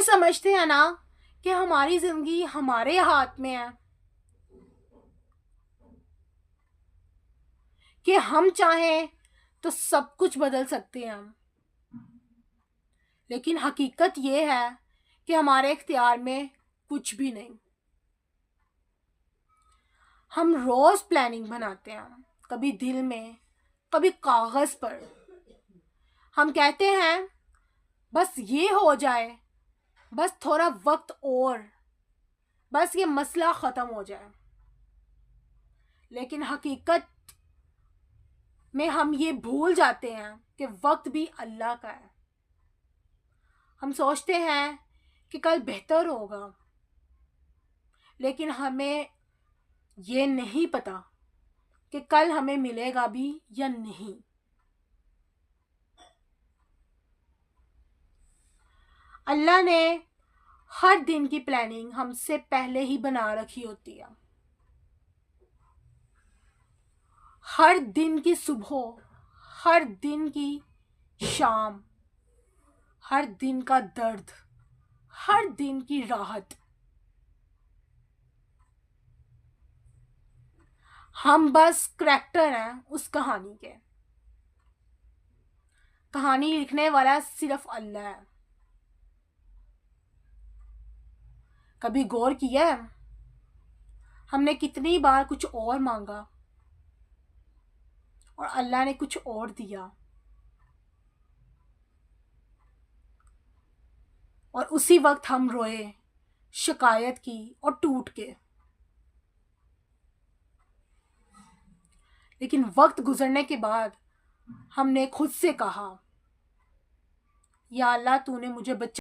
समझते हैं ना कि हमारी ज़िंदगी हमारे हाथ में है, कि हम चाहें तो सब कुछ बदल सकते हैं हम। लेकिन हकीकत ये है कि हमारे इख्तियार में कुछ भी नहीं। हम रोज़ प्लानिंग बनाते हैं, कभी दिल में, कभी कागज़ पर। हम कहते हैं बस ये हो जाए, बस थोड़ा वक्त और, बस ये मसला ख़त्म हो जाए। लेकिन हकीकत में हम ये भूल जाते हैं कि वक्त भी अल्लाह का है। हम सोचते हैं कि कल बेहतर होगा, लेकिन हमें ये नहीं पता कि कल हमें मिलेगा भी या नहीं। अल्लाह ने हर दिन की प्लानिंग हमसे पहले ही बना रखी होती है। हर दिन की सुबह, हर दिन की शाम, हर दिन का दर्द, हर दिन की राहत। हम बस करैक्टर हैं उस कहानी के। कहानी लिखने वाला सिर्फ अल्लाह है। कभी गौर किया है हमने कितनी बार कुछ और मांगा और अल्लाह ने कुछ और दिया, और उसी वक्त हम रोए, शिकायत की और टूट के। लेकिन वक्त गुजरने के बाद हमने खुद से कहा, या अल्लाह तूने मुझे बचा